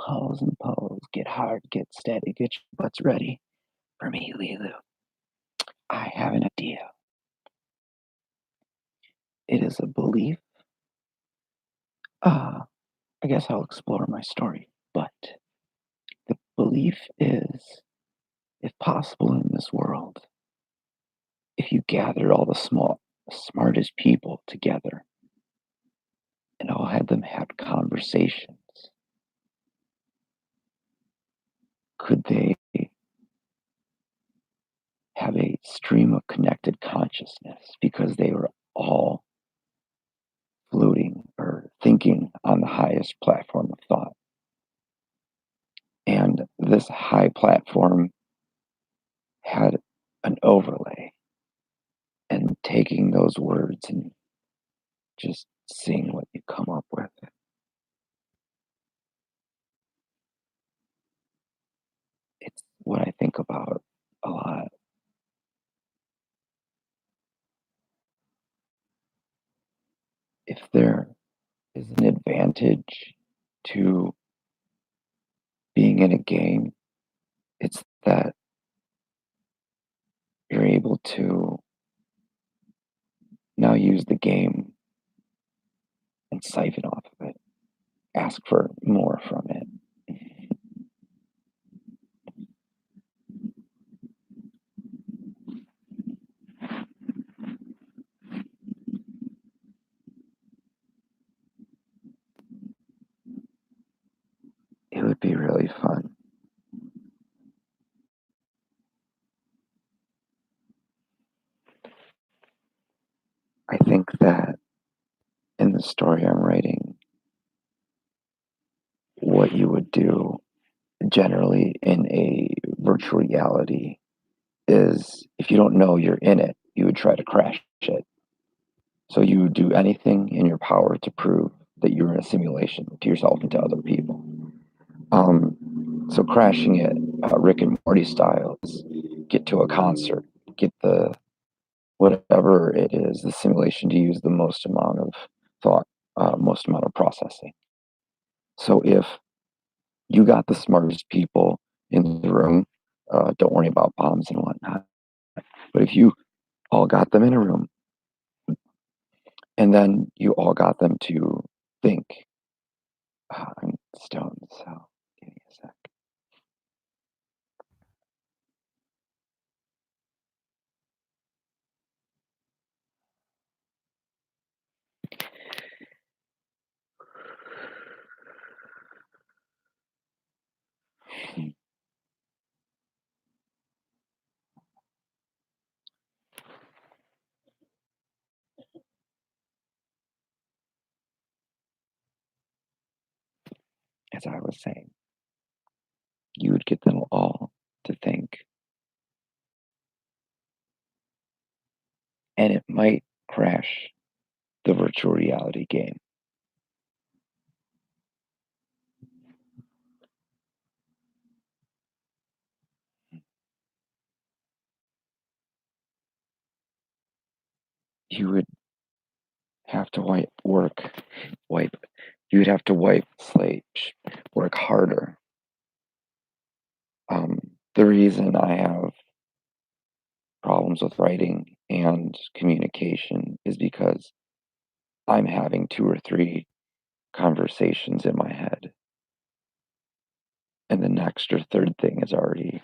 Halls and pose, get hard, get steady, get your butts ready for me, leeloo. I have an idea. It is a belief. Uh, I guess I'll explore my story, but the belief is, if possible in this world, if you gathered all the smartest people together and all had them have conversations, could they have a stream of connected consciousness because they were all floating or thinking on the highest platform of thought? And this high platform had an overlay, and taking those words and just seeing what you come up with. It's what I think about a lot. If there is an advantage to being in a game, it's that you're able to now use the game and siphon off of it, ask for more from it. It would be really fun. I think that in the story I'm writing, what you would do generally in a virtual reality is, if you don't know you're in it, you would try to crash it. So you would do anything in your power to prove that you're in a simulation to yourself and to other people. So crashing it, Rick and Morty style, is get to a concert, get the whatever it is, the simulation to use the most amount of thought, most amount of processing. So if you got the smartest people in the room, don't worry about bombs and whatnot. But if you all got them in a room and then you all got them to think, I'm stoned, so give me a sec. As I was saying, you would get them all to think, and it might crash the virtual reality game. You would have to wipe, you would have to wipe slate, work harder. The reason I have problems with writing and communication is because I'm having two or three conversations in my head, and the next or third thing is already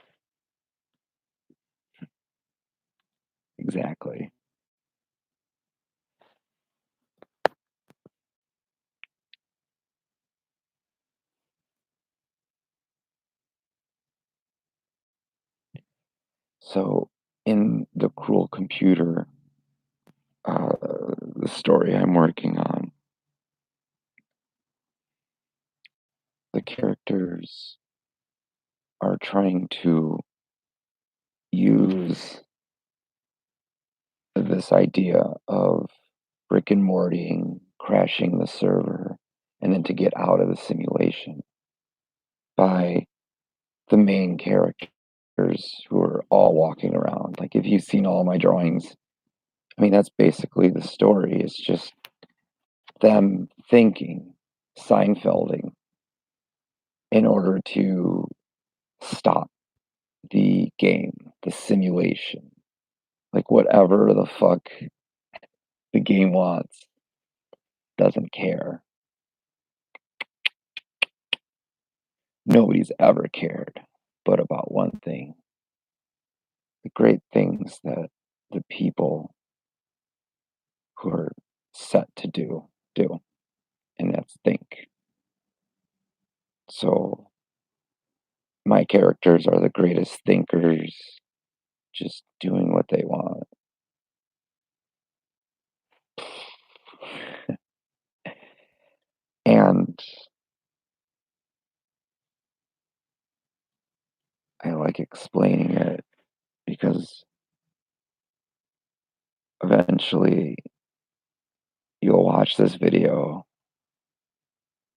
exactly. So, in the Cruel Computer, uh, the story I'm working on, the characters are trying to use this idea of Rick and Morty crashing the server and then to get out of the simulation by the main characters who are all walking around. Like, if you've seen all my drawings, I mean, that's basically the story. It's just them thinking, Seinfelding, in order to stop the game, the simulation, like whatever the fuck the game wants, doesn't care. Nobody's ever cared but about one thing, the great things that the people who are set to do, and that's think. So my characters are the greatest thinkers, just doing what they want. And I like explaining it because eventually you'll watch this video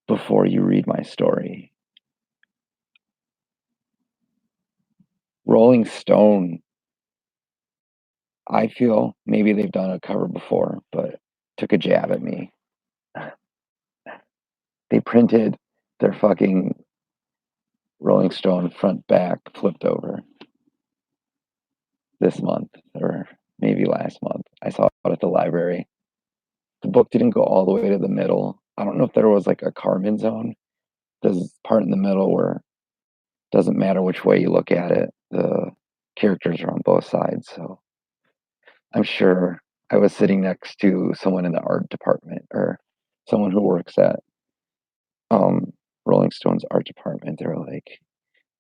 before you read my story. Rolling Stone, I feel maybe they've done a cover before, but took a jab at me. They printed their fucking Rolling Stone front back flipped over this month or maybe last month. I saw it at the library. The book didn't go all the way to the middle. I don't know if there was like a Carmen zone. There's part in the middle where it doesn't matter which way you look at it. The characters are on both sides. So I'm sure I was sitting next to someone in the art department or someone who works at um, Rolling Stone's art department. They're like,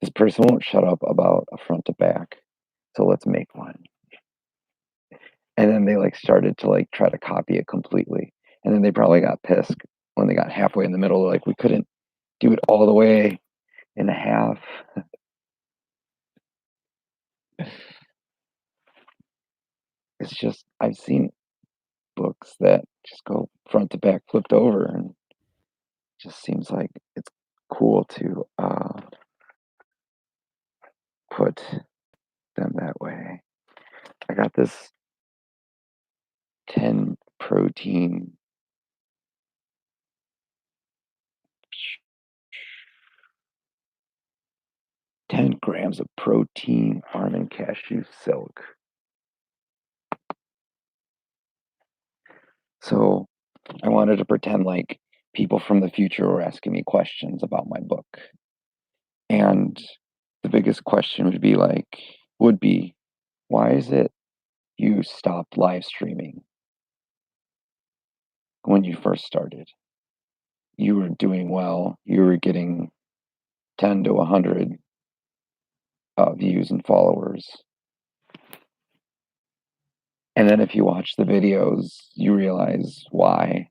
this person won't shut up about a front to back, so let's make one. And then they like started to like try to copy it completely. And then they probably got pissed when they got halfway in the middle. Like we couldn't do it all the way in a half. It's just I've seen books that just go front to back flipped over and it just seems like it's cool to put them that way. I got this 10 protein 10 grams of protein almond cashew silk. So I wanted to pretend like people from the future were asking me questions about my book. And the biggest question would be, why is it you stopped live streaming when you first started? You were doing well. You were getting 10 to 100 views and followers. And then if you watch the videos, you realize why.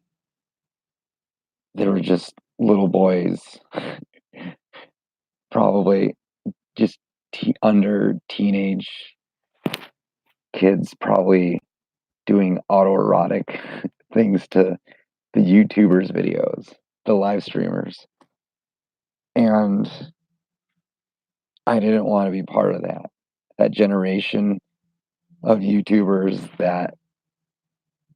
They were just little boys, probably just under teenage kids, probably doing autoerotic things to the YouTubers' videos, the live streamers. And I didn't want to be part of that generation of YouTubers that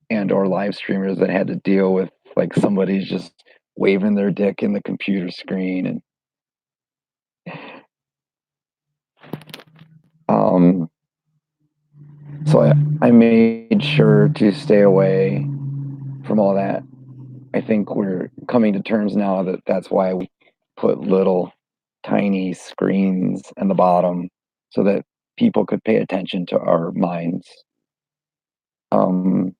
and or live streamers that had to deal with like somebody's just waving their dick in the computer screen and um so I made sure to stay away from all that. I think we're coming to terms now that that's why we put little tiny screens in the bottom so that people could pay attention to our minds. Um,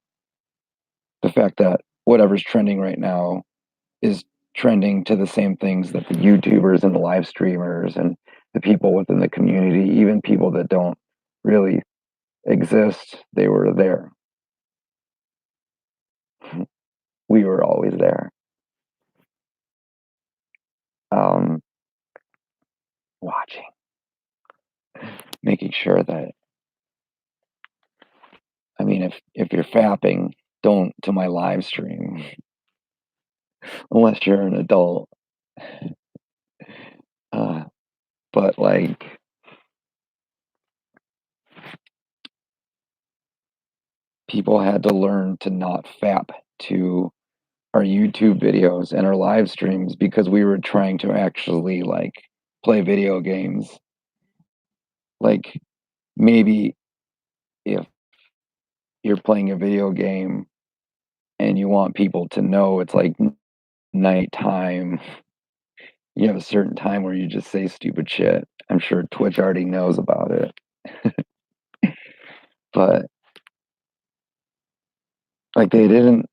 the fact that whatever's trending right now is trending to the same things that the YouTubers and the live streamers and the people within the community, even people that don't really exist, they were there. We were always there. Um, watching, making sure that I mean if you're fapping, don't to my live stream unless you're an adult. Uh, but like people had to learn to not fap to our YouTube videos and our live streams because we were trying to actually, like, play video games. Like, maybe if you're playing a video game and you want people to know it's, like, nighttime, you have a certain time where you just say stupid shit. I'm sure Twitch already knows about it. But, like, they didn't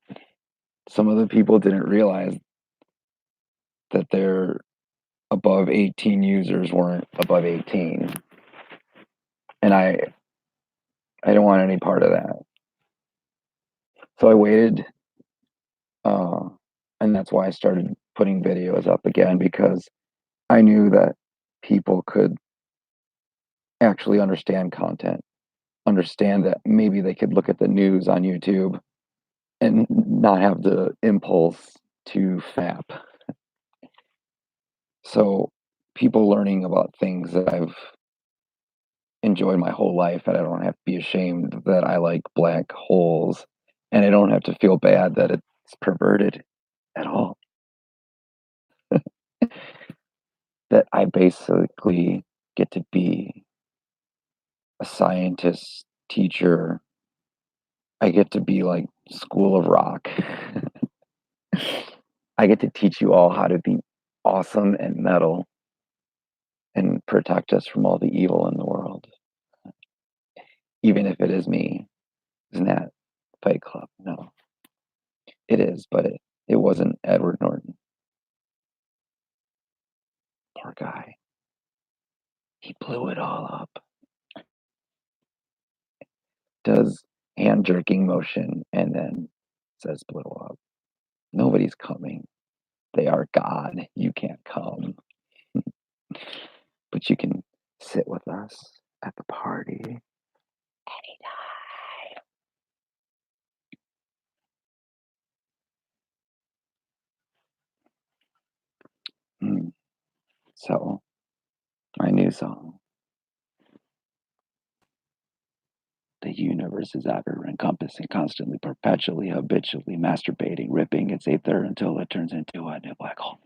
some of the people didn't realize that their above 18 users weren't above 18, and I don't want any part of that. So I waited, uh, and that's why I started putting videos up again because I knew that people could actually understand content, understand that maybe they could look at the news on YouTube and not have the impulse to fap. So people learning about things that I've enjoyed my whole life, and I don't have to be ashamed that I like black holes, and I don't have to feel bad that it's perverted at all. That I basically get to be a scientist, teacher. I get to be like School of Rock. I get to teach you all how to be awesome and metal and protect us from all the evil in the world, even if it is me. Isn't that Fight Club? No, it is, but it wasn't Edward Norton. Poor guy. He blew it all up. Does hand jerking motion and then says blow up. Nobody's coming. They are God. You can't come. But you can sit with us at the party anytime. Mm. So, my new song. The universe is ever encompassing, constantly, perpetually, habitually, masturbating, ripping its ether until it turns into a new black hole.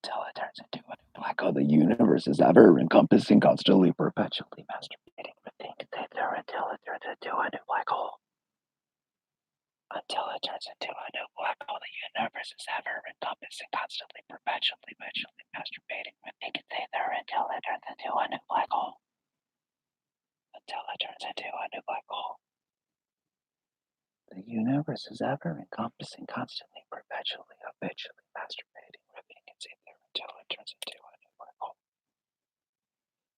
Until it turns into a new black hole. The universe is ever encompassing, constantly, perpetually, masturbating, ripping its ether until it turns into a new black hole. Until it turns into a new black hole. The universe is ever encompassing, constantly, perpetually, masturbating, ripping its ether until it turns into a new black hole. Until it turns into a new black hole. The universe is ever encompassing, constantly, perpetually, habitually, masturbating, ripping its ether until it turns into a new black hole.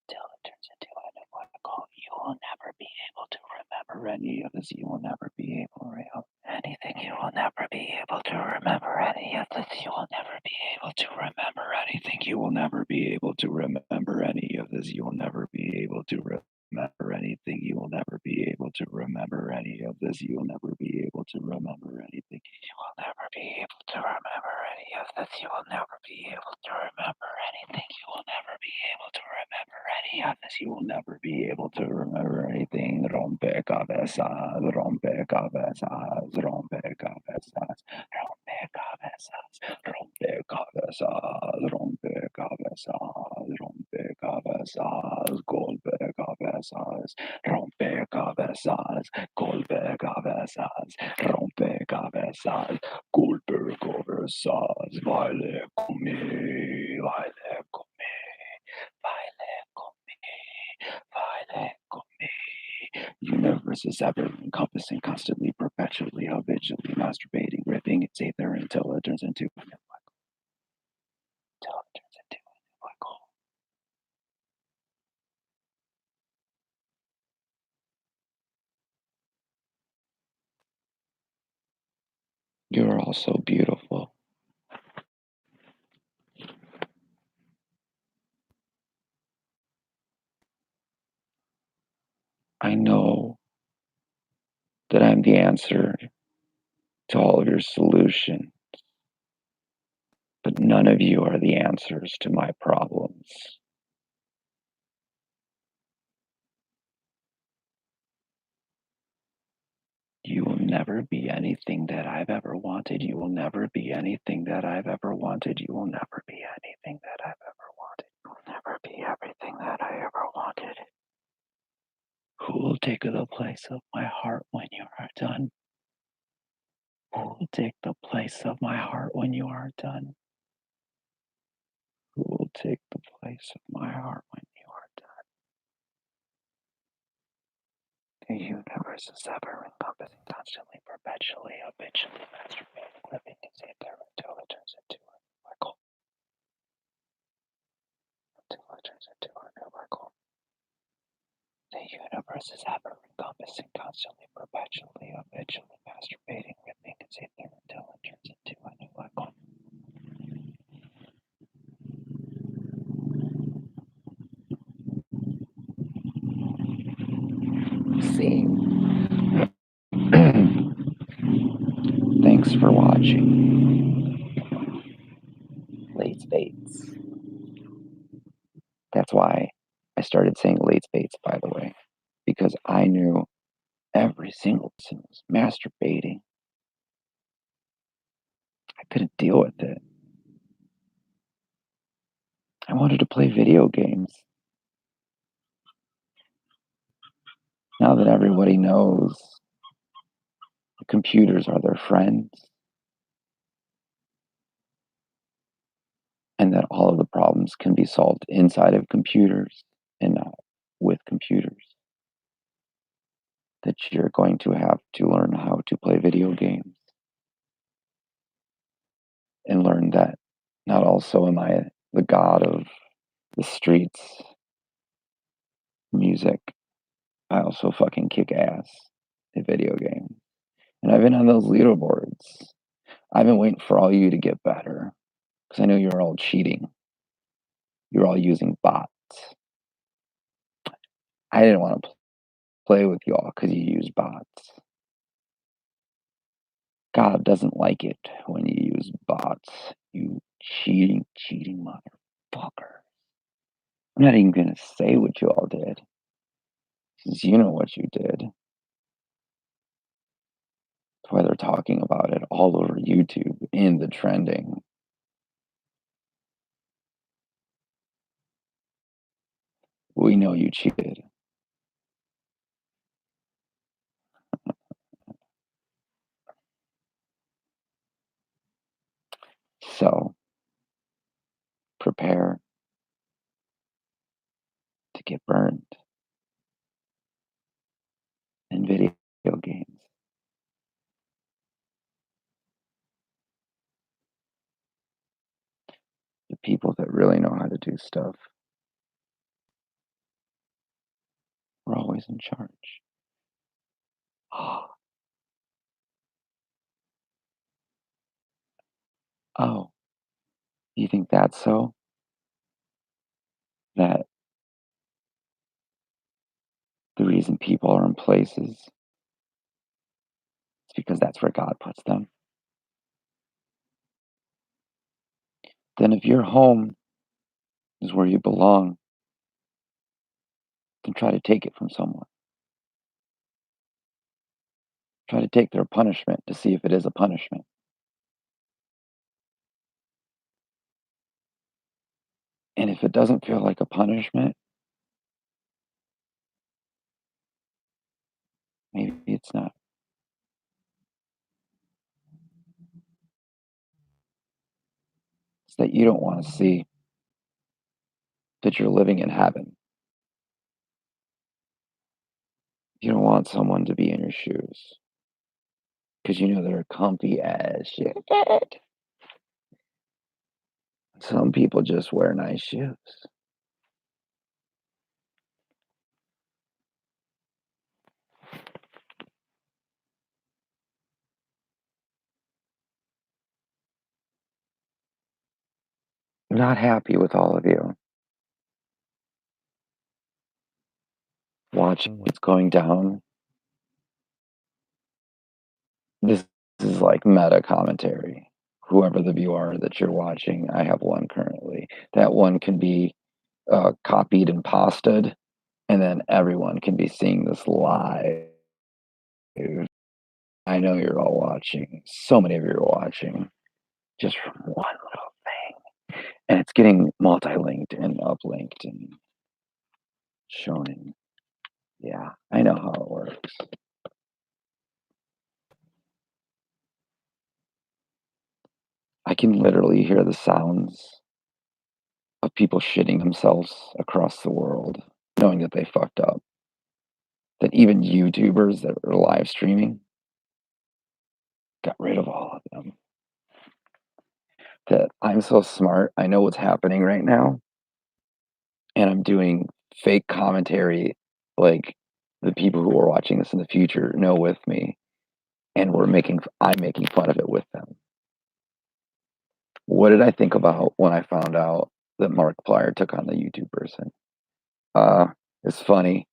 Until it turns into a new black hole. You will never be able to remember any of this. You will never be able to anything. You will never be able to remember any of this. You will never be able to remember anything. You will never be able to remember any of this. You will never be able to remember anything. You will never be able to remember any of this. You will never be able to remember anything. You will never be able to remember any of this. You will never be able to remember anything. You will never be able to remember any of this. You will never be able to remember anything. Rompecabezas, rompecabezas, rompecabezas, rompecabezas, rompecabezas, rompecabezas, rompecabezas, golpecabezas, rompecabezas, golpecabezas, rompecabezas, golpecabezas, baile conmigo, baile conmigo, baile conmigo, baile conmigo. Universe is ever encompassing, constantly, perpetually, habitually, masturbating, ripping its ether until it turns into a new black hole. Until it turns into a new black hole. You are all so beautiful. I know that I'm the answer to all of your solutions, but none of you are the answers to my problems. You will never be anything that I've ever wanted. You will never be anything that I've ever wanted. You will never be anything that I've ever wanted. You will never be everything that I ever wanted. Who will take the place of my heart when you are done? Who will take the place of my heart when you are done? Who will take the place of my heart when you are done? The universe is ever encompassing, constantly, perpetually, habitually, masturbating, living is ether until it turns into a black hole. Until it turns into a new black hole. The universe is ever encompassing, constantly, perpetually, habitually, masturbating, living is ether until it turns into a new black hole. Scene. Thanks for watching. Late Spates. That's why I started saying late Spates, by the way, because I knew every single person was masturbating. I couldn't deal with it. I wanted to play video games. Now that everybody knows computers are their friends and that all of the problems can be solved inside of computers and not with computers, that you're going to have to learn how to play video games and learn that not also am I the god of the streets music, I also fucking kick ass at video games. And I've been on those leaderboards. I've been waiting for all you to get better because I know you're all cheating. You're all using bots. I didn't want to play with y'all because you use bots. God doesn't like it when you use bots. You cheating motherfucker. I'm not even gonna say what you all did, since you know what you did. That's why they're talking about it all over YouTube in the trending. We know you cheated. So prepare to get burned in video games. The people that really know how to do stuff are always in charge. Oh, you think that's so? That the reason people are in places is because that's where God puts them? Then if your home is where you belong, then try to take it from someone. Try to take their punishment to see if it is a punishment. And if it doesn't feel like a punishment, maybe it's not. It's that you don't want to see that you're living in heaven. You don't want someone to be in your shoes because you know they're comfy as shit. Some people just wear nice shoes. I'm not happy with all of you. Watching what's going down. This is like meta commentary. Whoever the viewer that you're watching, I have one currently. That one can be copied and pasted, and then everyone can be seeing this live. I know you're all watching. So many of you are watching just from one little thing, and it's getting multi-linked and uplinked and showing. Yeah, I know how it works. I can literally hear the sounds of people shitting themselves across the world, knowing that they fucked up. That even YouTubers that are live streaming got rid of all of them. That I'm so smart, I know what's happening right now, and I'm doing fake commentary like the people who are watching this in the future know with me, and I'm making fun of it with them. What did I think about when I found out that Markiplier took on the YouTube person? Uh, it's funny.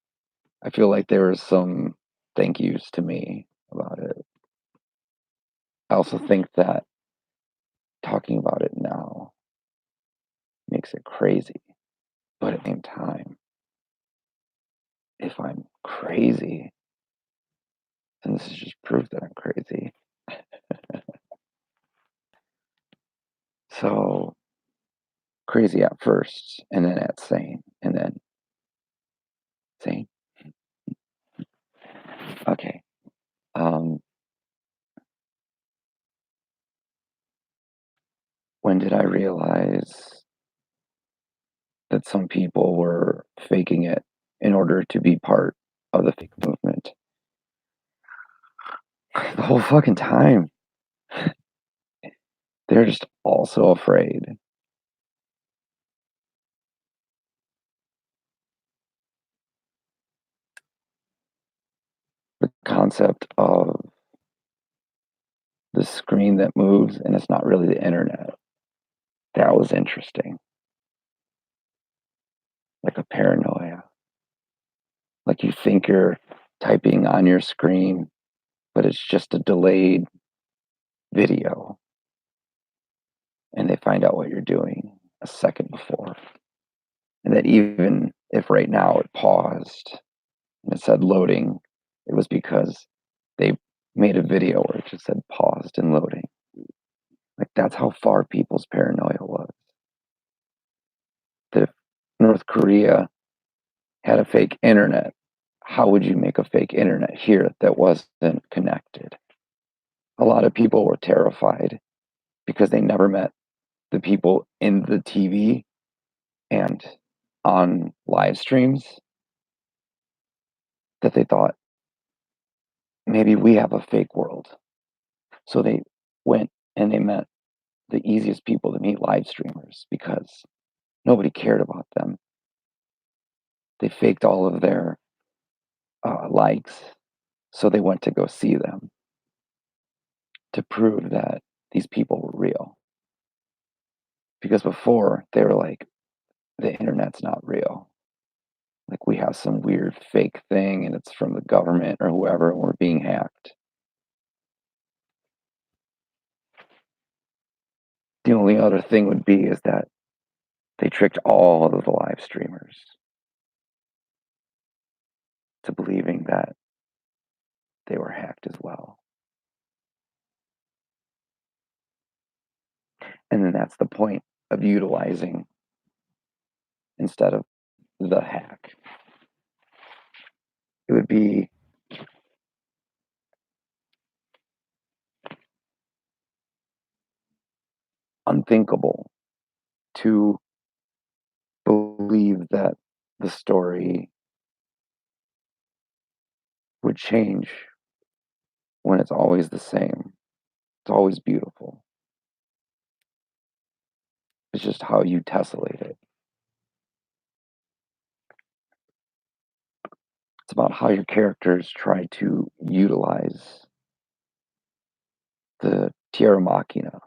I feel like there was some thank yous to me about it. I also think that talking about it now makes it crazy, but at the same time, if I'm crazy, then this is just proof that I'm crazy. So crazy at first, and then at sane, and then sane. Okay. Um, when did I realize that some people were faking it in order to be part of the fake movement? The whole fucking time. They're just all so afraid. The concept of the screen that moves and it's not really the internet. That was interesting. Like a paranoia. Like you think you're typing on your screen, but it's just a delayed video. And they find out what you're doing a second before. And that even if right now it paused and it said loading, it was because they made a video where it just said paused and loading. Like that's how far people's paranoia was. That if North Korea had a fake internet, how would you make a fake internet here that wasn't connected? A lot of people were terrified because they never met the people in the TV and on live streams that they thought maybe we have a fake world. So they went and they met the easiest people to meet live streamers because nobody cared about them. They faked all of their likes. So they went to go see them to prove that these people were real. Because before they were like, the internet's not real. Like we have some weird fake thing and it's from the government or whoever, and we're being hacked. The only other thing would be is that they tricked all of the live streamers to believing that they were hacked as well. And then that's the point of utilizing instead of the hack. It would be unthinkable to believe that the story would change when it's always the same. It's always beautiful. It's just how you tessellate it. It's about how your characters try to utilize the Tierra Machina,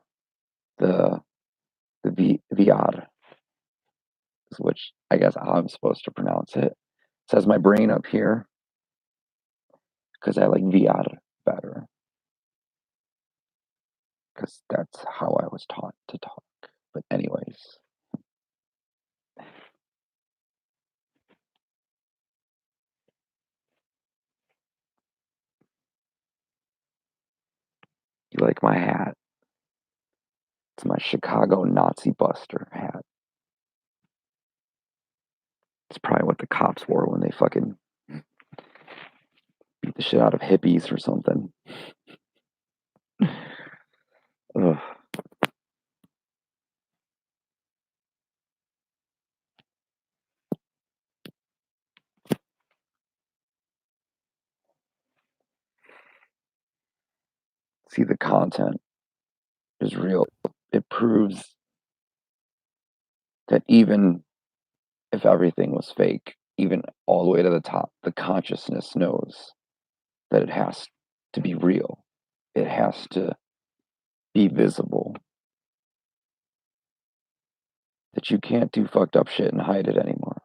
the Vee Arr, which I guess how I'm supposed to pronounce it. It says my brain up here because I like Vee Arr better because that's how I was taught to talk. But anyways, You like my hat? It's my Chicago Nazi Buster hat. It's probably what the cops wore when they fucking beat the shit out of hippies or something. Ugh. See, the content is real. It proves that even if everything was fake, even all the way to the top, the consciousness knows that it has to be real. It has to be visible. That you can't do fucked up shit and hide it anymore.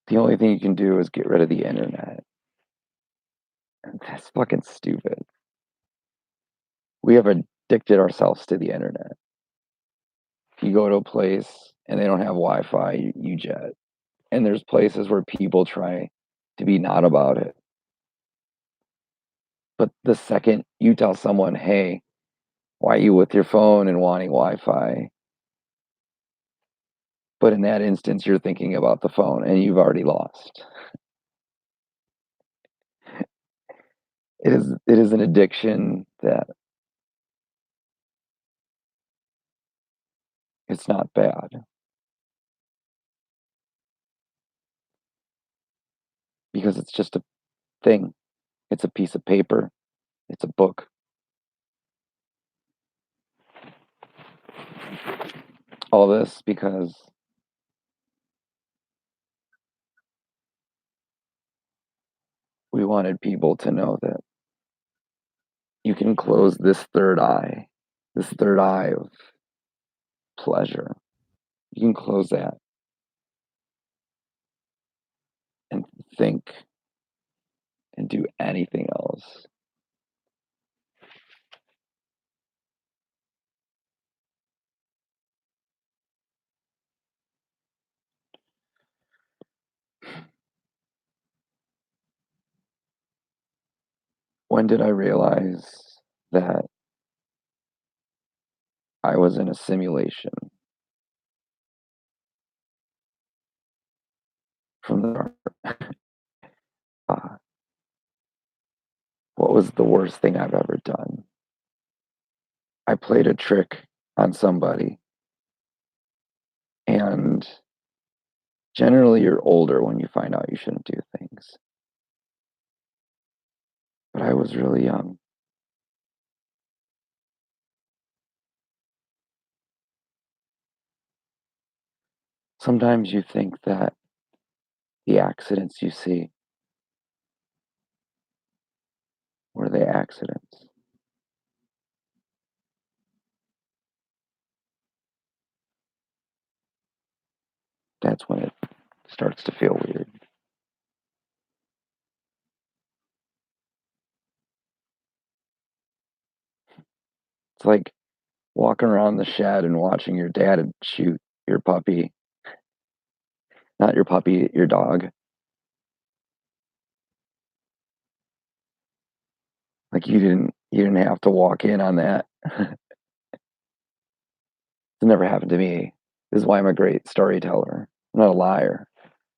The only thing you can do is get rid of the internet. And that's fucking stupid. We have addicted ourselves to the internet. You go to a place and they don't have Wi-Fi, you jet. And there's places where people try to be not about it. But the second you tell someone, hey, why are you with your phone and wanting Wi-Fi? But in that instance, you're thinking about the phone and you've already lost. It is an addiction that it's not bad because it's just a thing. It's a piece of paper. It's a book. All this because we wanted people to know that you can close this third eye of pleasure. You can close that and think and do anything else. When did I realize that I was in a simulation from the uh, what was the worst thing I've ever done? I played a trick on somebody, and generally you're older when you find out you shouldn't do things. But I was really young. Sometimes you think that the accidents you see were the accidents. That's when it starts to feel weird. It's like walking around the shed and watching your dad shoot your puppy, not your puppy, your dog. Like you didn't have to walk in on that. It never happened to me. This is why I'm a great storyteller. I'm not a liar.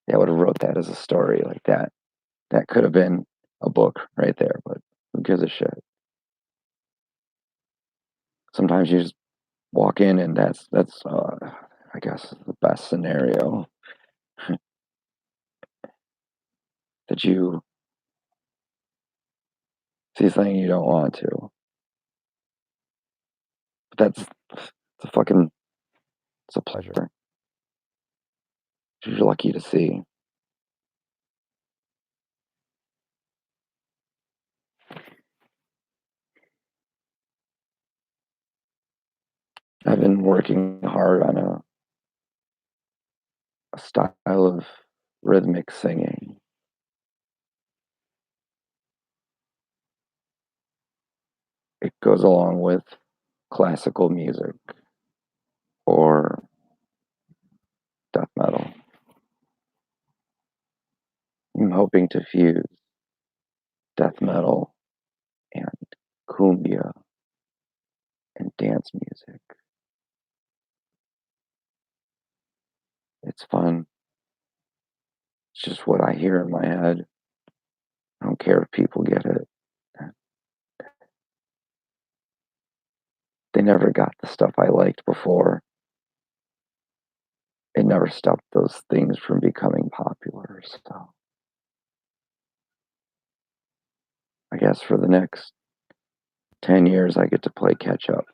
Yeah, I would have wrote that as a story like that. That could have been a book right there, but who gives a shit? Sometimes you just walk in and that's I guess the best scenario that you see something you don't want to. But it's a fucking it's a pleasure. You're lucky to see. I've been working hard on a style of rhythmic singing. It goes along with classical music or death metal. I'm hoping to fuse death metal and cumbia and dance music. It's fun. It's just what I hear in my head. I don't care if people get it. They never got the stuff I liked before. It never stopped those things from becoming popular. So I guess for the next 10 years, I get to play catch up.